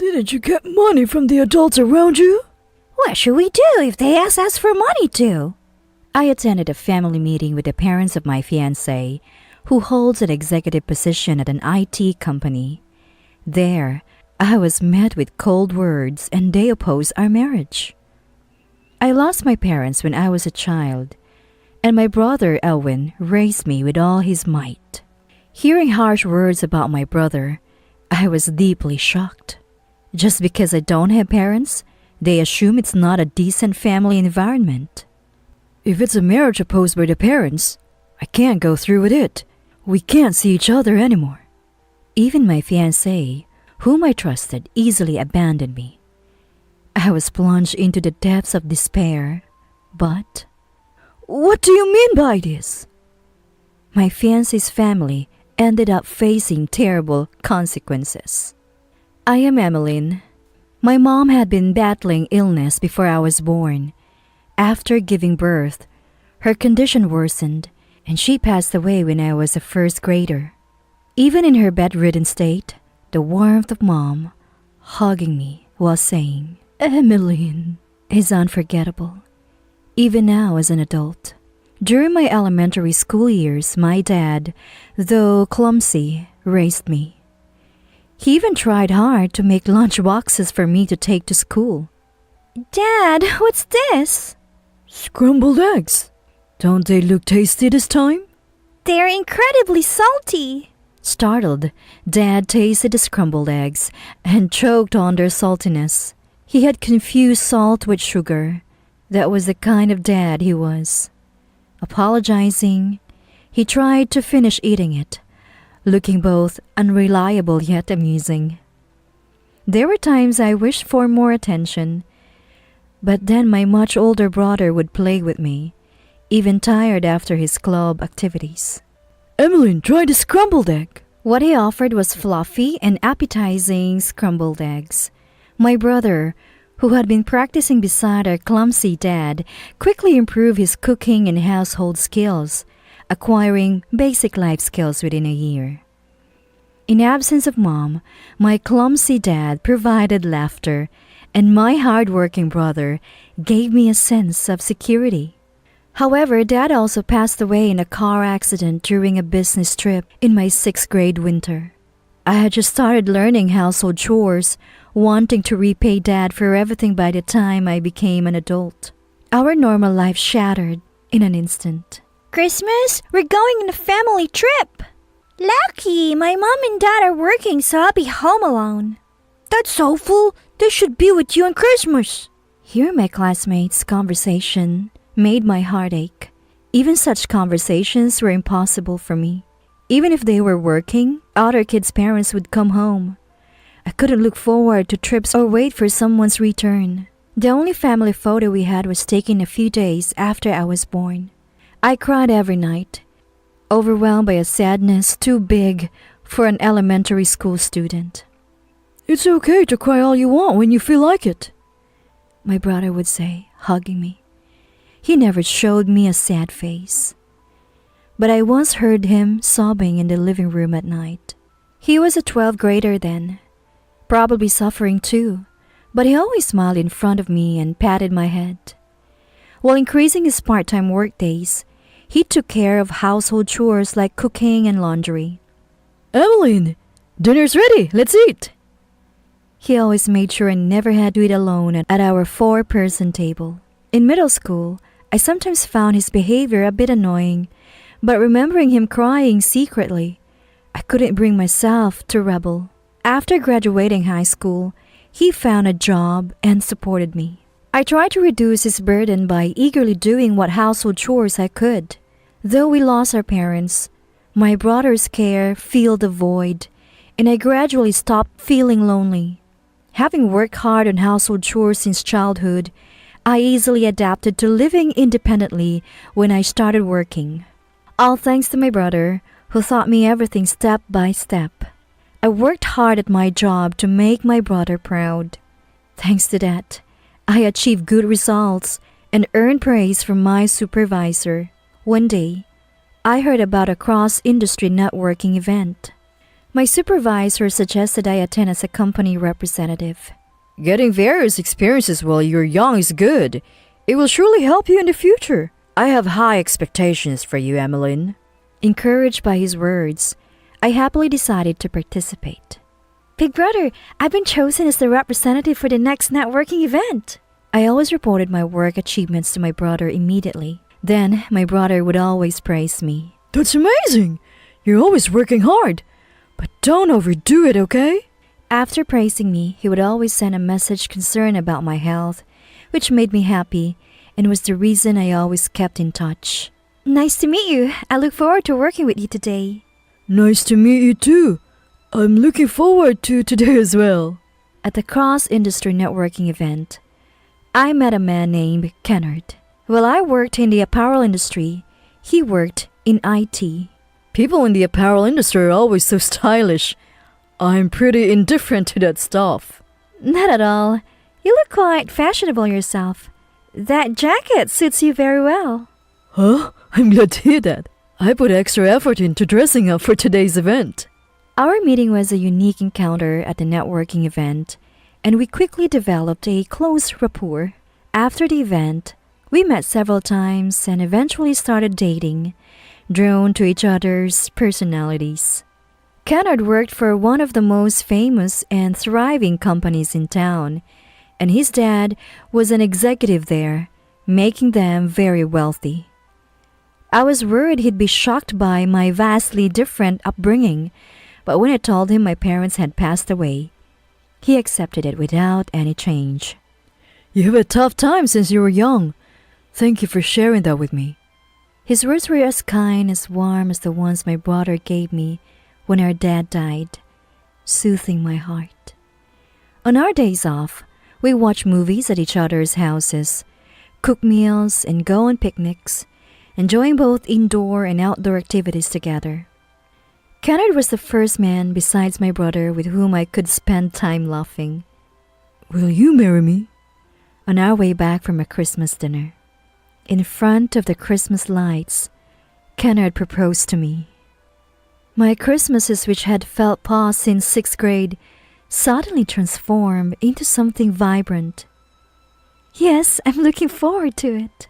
Didn't you get money from the adults around you? What should we do if they ask us for money too? I attended a family meeting with the parents of my fiancé, who holds an executive position at an IT company. There, I was met with cold words and they opposed our marriage. I lost my parents when I was a child, and my brother Elwin raised me with all his might. Hearing harsh words about my brother, I was deeply shocked. Just because I don't have parents, they assume it's not a decent family environment. If it's a marriage opposed by the parents, I can't go through with it. We can't see each other anymore. Even my fiancé, whom I trusted, easily abandoned me. I was plunged into the depths of despair, but... What do you mean by this? My fiancé's family ended up facing terrible consequences. I am Emmeline. My mom had been battling illness before I was born. After giving birth, her condition worsened and she passed away when I was a first grader. Even in her bedridden state, the warmth of mom hugging me while saying, "Emmeline," is unforgettable. Even now as an adult. During my elementary school years, my dad, though clumsy, raised me. He even tried hard to make lunch boxes for me to take to school. Dad, what's this? Scrambled eggs. Don't they look tasty this time? They're incredibly salty. Startled, Dad tasted the scrambled eggs and choked on their saltiness. He had confused salt with sugar. That was the kind of dad he was. Apologizing, he tried to finish eating it, looking both unreliable yet amusing. There were times I wished for more attention, but then my much older brother would play with me, even tired after his club activities. Emmeline, try the scrambled egg. What he offered was fluffy and appetizing scrambled eggs. My brother, who had been practicing beside our clumsy dad, quickly improved his cooking and household skills, acquiring basic life skills within a year. In absence of mom, my clumsy dad provided laughter, and my hard-working brother gave me a sense of security. However, Dad also passed away in a car accident during a business trip in my 6th grade winter. I had just started learning household chores, wanting to repay Dad for everything by the time I became an adult. Our normal life shattered in an instant. Christmas, we're going on a family trip. Lucky, my mom and dad are working, so I'll be home alone. That's awful. They should be with you on Christmas. Hearing my classmates' conversation made my heart ache. Even such conversations were impossible for me. Even if they were working, other kids' parents would come home. I couldn't look forward to trips or wait for someone's return. The only family photo we had was taken a few days after I was born. I cried every night, overwhelmed by a sadness too big for an elementary school student. It's okay to cry all you want when you feel like it, my brother would say, hugging me. He never showed me a sad face. But I once heard him sobbing in the living room at night. He was a 12th grader then, probably suffering too, but he always smiled in front of me and patted my head. While increasing his part-time work days, he took care of household chores like cooking and laundry. Emmeline, dinner's ready. Let's eat. He always made sure I never had to eat alone at our 4-person table. In middle school, I sometimes found his behavior a bit annoying, but remembering him crying secretly, I couldn't bring myself to rebel. After graduating high school, he found a job and supported me. I tried to reduce his burden by eagerly doing what household chores I could. Though we lost our parents, my brother's care filled the void, and I gradually stopped feeling lonely. Having worked hard on household chores since childhood, I easily adapted to living independently when I started working. All thanks to my brother, who taught me everything step by step. I worked hard at my job to make my brother proud. Thanks to that, I achieved good results and earned praise from my supervisor. One day, I heard about a cross-industry networking event. My supervisor suggested I attend as a company representative. Getting various experiences while you're young is good. It will surely help you in the future. I have high expectations for you, Emmeline. Encouraged by his words, I happily decided to participate. Big brother, I've been chosen as the representative for the next networking event. I always reported my work achievements to my brother immediately. Then, my brother would always praise me. That's amazing! You're always working hard. But don't overdo it, okay? After praising me, he would always send a message concerned about my health, which made me happy and was the reason I always kept in touch. Nice to meet you. I look forward to working with you today. Nice to meet you too. I'm looking forward to today as well. At the cross-industry networking event, I met a man named Kennard. While I worked in the apparel industry, he worked in IT. People in the apparel industry are always so stylish. I'm pretty indifferent to that stuff. Not at all. You look quite fashionable yourself. That jacket suits you very well. Huh? I'm glad to hear that. I put extra effort into dressing up for today's event. Our meeting was a unique encounter at the networking event, and we quickly developed a close rapport. After the event, we met several times and eventually started dating, drawn to each other's personalities. Kennard worked for one of the most famous and thriving companies in town, and his dad was an executive there, making them very wealthy. I was worried he'd be shocked by my vastly different upbringing, but when I told him my parents had passed away, he accepted it without any change. You have a tough time since you were young. Thank you for sharing that with me. His words were as kind, as warm as the ones my brother gave me when our dad died, soothing my heart. On our days off, we watch movies at each other's houses, cook meals, and go on picnics, enjoying both indoor and outdoor activities together. Kennard was the first man besides my brother with whom I could spend time laughing. Will you marry me? On our way back from a Christmas dinner, in front of the Christmas lights, Kennard proposed to me. My Christmases, which had felt paused since 6th grade, suddenly transformed into something vibrant. Yes, I'm looking forward to it.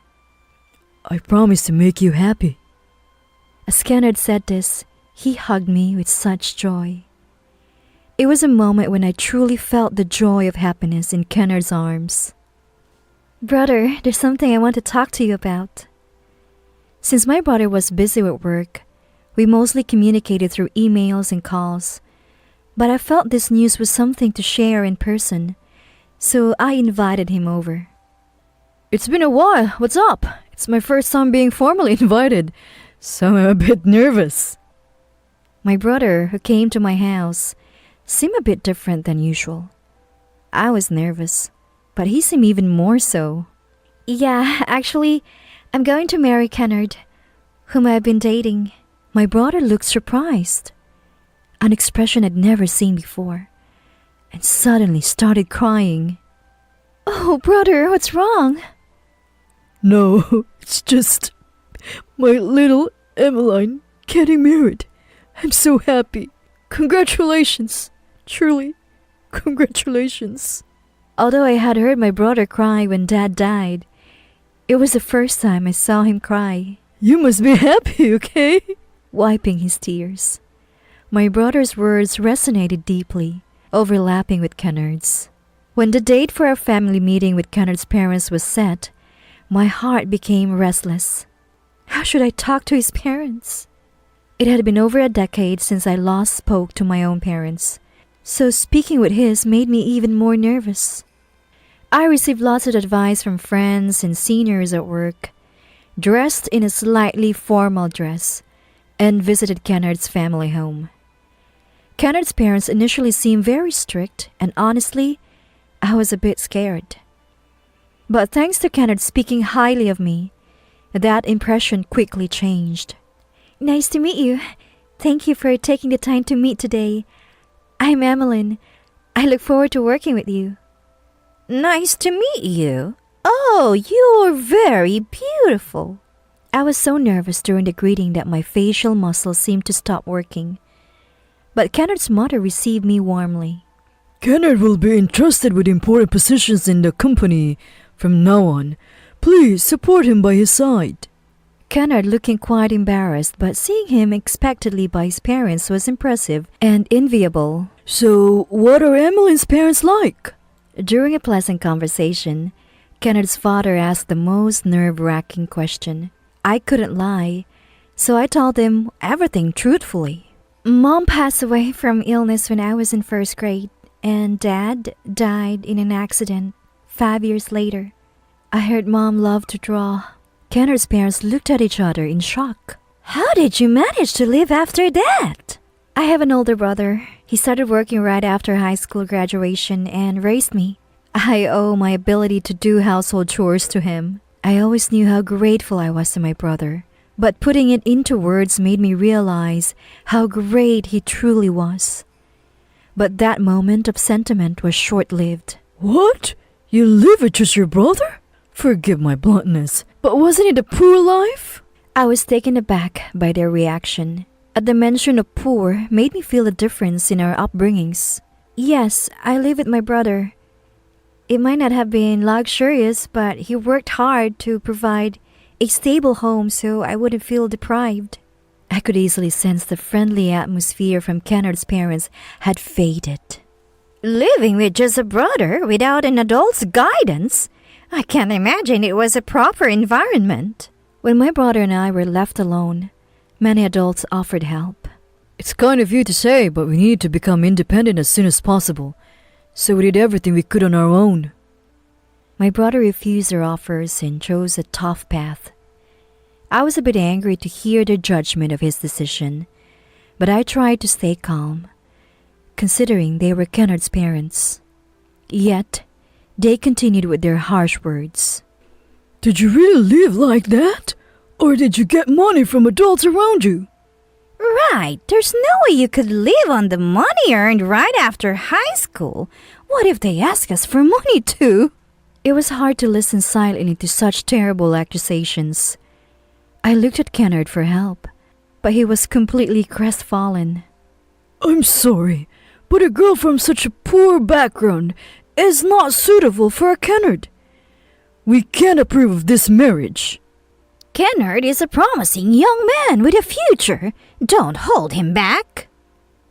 I promise to make you happy. As Kennard said this, he hugged me with such joy. It was a moment when I truly felt the joy of happiness in Kennard's arms. Brother, there's something I want to talk to you about. Since my brother was busy with work, we mostly communicated through emails and calls, but I felt this news was something to share in person, so I invited him over. It's been a while. What's up? It's my first time being formally invited, so I'm a bit nervous. My brother, who came to my house, seemed a bit different than usual. I was nervous, but he seemed even more so. Yeah, actually, I'm going to marry Kennard, whom I've been dating. My brother looked surprised, an expression I'd never seen before, and suddenly started crying. Oh, brother, what's wrong? No, it's just my little Emmeline getting married. I'm so happy. Congratulations. Truly, congratulations. Although I had heard my brother cry when Dad died, it was the first time I saw him cry. You must be happy, okay? Wiping his tears. My brother's words resonated deeply, overlapping with Kennard's. When the date for our family meeting with Kennard's parents was set, my heart became restless. How should I talk to his parents? It had been over a decade since I last spoke to my own parents, so speaking with his made me even more nervous. I received lots of advice from friends and seniors at work, dressed in a slightly formal dress, and visited Kennard's family home. Kennard's parents initially seemed very strict, and honestly, I was a bit scared. But thanks to Kennard speaking highly of me, that impression quickly changed. Nice to meet you. Thank you for taking the time to meet today. I'm Emmeline. I look forward to working with you. Nice to meet you. Oh, you're very beautiful. I was so nervous during the greeting that my facial muscles seemed to stop working. But Kennard's mother received me warmly. Kennard will be entrusted with important positions in the company from now on. Please support him by his side. Kennard, looking quite embarrassed, but seeing him expectedly by his parents was impressive and enviable. So, what are Emmeline's parents like? During a pleasant conversation, Kennard's father asked the most nerve-wracking question. I couldn't lie, so I told him everything truthfully. Mom passed away from illness when I was in first grade, and Dad died in an accident 5 years later. I heard Mom loved to draw. Kennard's parents looked at each other in shock. How did you manage to live after that? I have an older brother. He started working right after high school graduation and raised me. I owe my ability to do household chores to him. I always knew how grateful I was to my brother, but putting it into words made me realize how great he truly was. But that moment of sentiment was short-lived. What? You live with just your brother? Forgive my bluntness, but wasn't it a poor life? I was taken aback by their reaction. At the mention of poor made me feel the difference in our upbringings. Yes, I live with my brother. It might not have been luxurious, but he worked hard to provide a stable home so I wouldn't feel deprived. I could easily sense the friendly atmosphere from Kennard's parents had faded. Living with just a brother without an adult's guidance? I can't imagine it was a proper environment. When my brother and I were left alone, many adults offered help. It's kind of you to say, but we needed to become independent as soon as possible. So we did everything we could on our own. My brother refused their offers and chose a tough path. I was a bit angry to hear their judgment of his decision, but I tried to stay calm, considering they were Kennard's parents. Yet, they continued with their harsh words. Did you really live like that? Or did you get money from adults around you? Right, there's no way you could live on the money earned right after high school. What if they ask us for money too? It was hard to listen silently to such terrible accusations. I looked at Kennard for help, but he was completely crestfallen. I'm sorry, but a girl from such a poor background is not suitable for a Kennard. We can't approve of this marriage. Kennard is a promising young man with a future. Don't hold him back.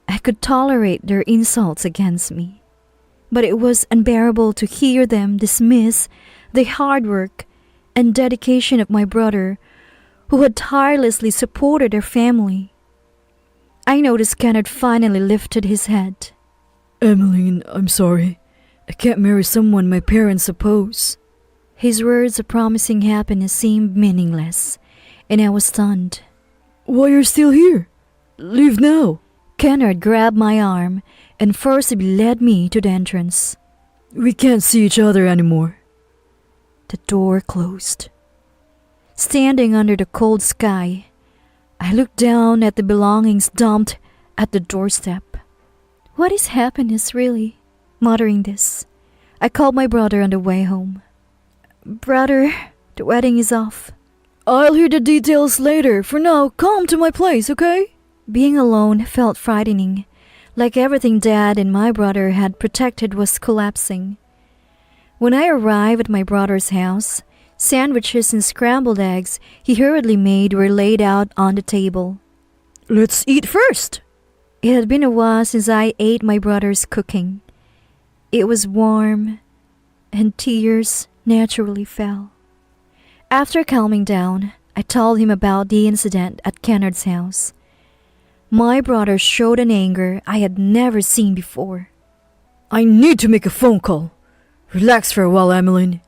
I could tolerate their insults against me, but it was unbearable to hear them dismiss the hard work and dedication of my brother, who had tirelessly supported their family. I noticed Kennard finally lifted his head. Emmeline, I'm sorry. I can't marry someone my parents oppose. His words of promising happiness seemed meaningless, and I was stunned. Why you're still here? Leave now. Kennard grabbed my arm and forcibly led me to the entrance. We can't see each other anymore. The door closed. Standing under the cold sky, I looked down at the belongings dumped at the doorstep. What is happiness, really? Muttering this, I called my brother on the way home. Brother, the wedding is off. I'll hear the details later. For now, come to my place, okay? Being alone felt frightening, like everything Dad and my brother had protected was collapsing. When I arrived at my brother's house, sandwiches and scrambled eggs he hurriedly made were laid out on the table. Let's eat first. It had been a while since I ate my brother's cooking. It was warm, and tears naturally fell. After calming down, I told him about the incident at Kennard's house. My brother showed an anger I had never seen before. I need to make a phone call. Relax for a while, Emmeline.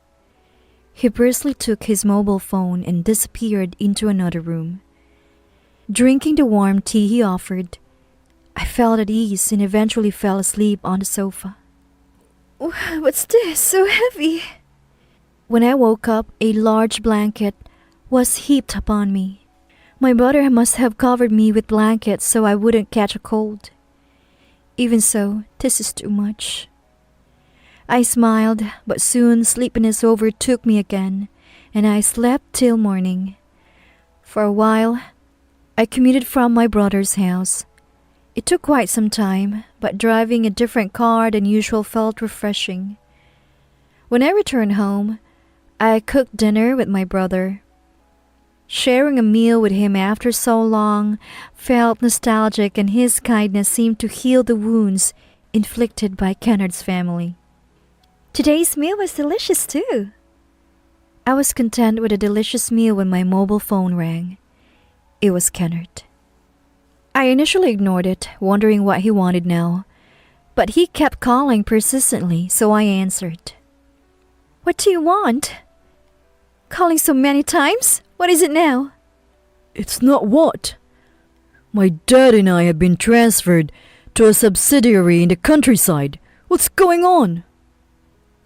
He briskly took his mobile phone and disappeared into another room. Drinking the warm tea he offered, I felt at ease and eventually fell asleep on the sofa. What's this? So heavy. When I woke up, a large blanket was heaped upon me. My brother must have covered me with blankets so I wouldn't catch a cold. Even so, this is too much. I smiled, but soon sleepiness overtook me again, and I slept till morning. For a while, I commuted from my brother's house, It took quite some time, but driving a different car than usual felt refreshing. When I returned home, I cooked dinner with my brother. Sharing a meal with him after so long felt nostalgic, and his kindness seemed to heal the wounds inflicted by Kennard's family. Today's meal was delicious too. I was content with a delicious meal when my mobile phone rang. It was Kennard. I initially ignored it, wondering what he wanted now, but he kept calling persistently, so I answered. What do you want? Calling so many times? What is it now? It's not what. My dad and I have been transferred to a subsidiary in the countryside. What's going on?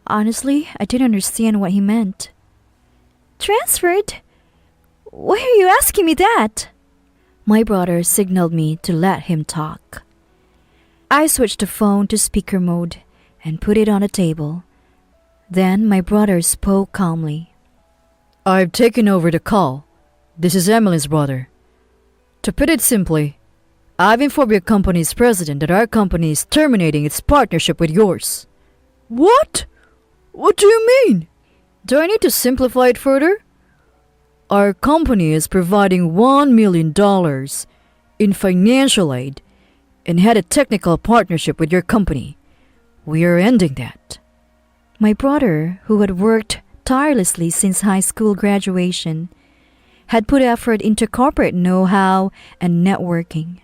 Honestly, I didn't understand what he meant. Transferred? Why are you asking me that? My brother signaled me to let him talk. I switched the phone to speaker mode and put it on the table. Then my brother spoke calmly. I've taken over the call. This is Emily's brother. To put it simply, I've informed your company's president that our company is terminating its partnership with yours. What? What do you mean? Do I need to simplify it further? Our company is providing $1 million in financial aid and had a technical partnership with your company. We are ending that. My brother, who had worked tirelessly since high school graduation, had put effort into corporate know-how and networking.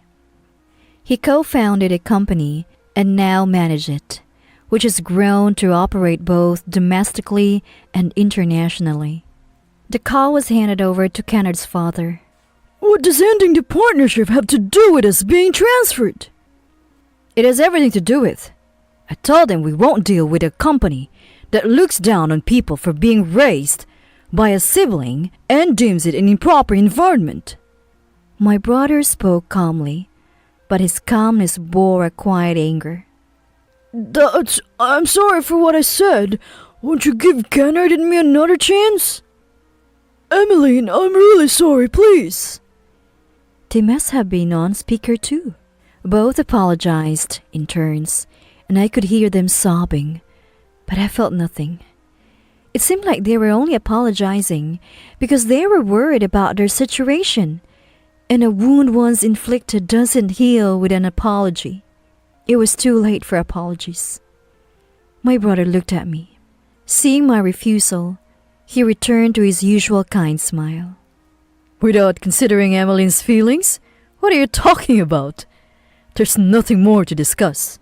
He co-founded a company and now manages it, which has grown to operate both domestically and internationally. The call was handed over to Kennard's father. What does ending the partnership have to do with us being transferred? It has everything to do with. I told them we won't deal with a company that looks down on people for being raised by a sibling and deems it an improper environment. My brother spoke calmly, but his calmness bore a quiet anger. I'm sorry for what I said. Won't you give Kennard and me another chance? Emmeline, I'm really sorry, please. They must have been on speaker too. Both apologized in turns, and I could hear them sobbing, but I felt nothing. It seemed like they were only apologizing because they were worried about their situation, and a wound once inflicted doesn't heal with an apology. It was too late for apologies. My brother looked at me. Seeing my refusal, he returned to his usual kind smile. Without considering Emmeline's feelings? What are you talking about? There's nothing more to discuss.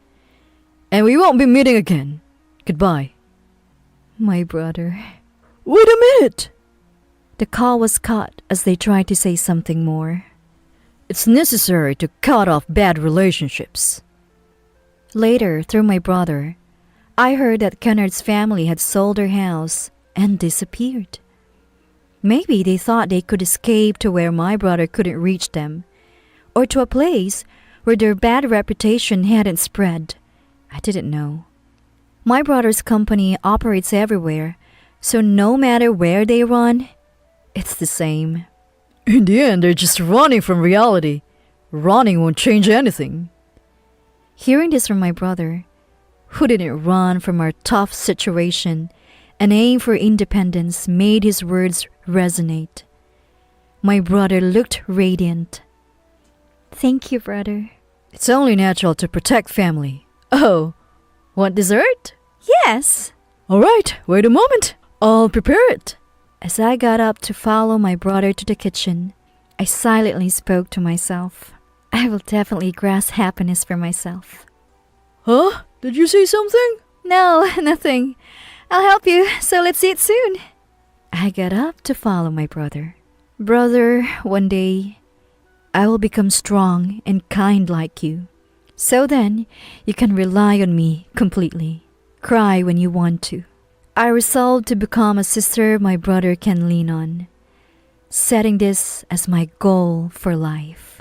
And we won't be meeting again. Goodbye. My brother. Wait a minute! The call was cut as they tried to say something more. It's necessary to cut off bad relationships. Later, through my brother, I heard that Kennard's family had sold their house and disappeared. Maybe they thought they could escape to where my brother couldn't reach them, or to a place where their bad reputation hadn't spread. I didn't know. My brother's company operates everywhere, so no matter where they run, it's the same. In the end, they're just running from reality. Running won't change anything. Hearing this from my brother, who didn't run from our tough situation and aim for independence, made his words resonate. My brother looked radiant. Thank you, brother. It's only natural to protect family. Oh, want dessert? Yes. All right, wait a moment. I'll prepare it. As I got up to follow my brother to the kitchen, I silently spoke to myself. I will definitely grasp happiness for myself. Huh? Did you say something? No, nothing. I'll help you, so let's eat soon. I got up to follow my brother. Brother, one day, I will become strong and kind like you. So then, you can rely on me completely. Cry when you want to. I resolved to become a sister my brother can lean on, setting this as my goal for life.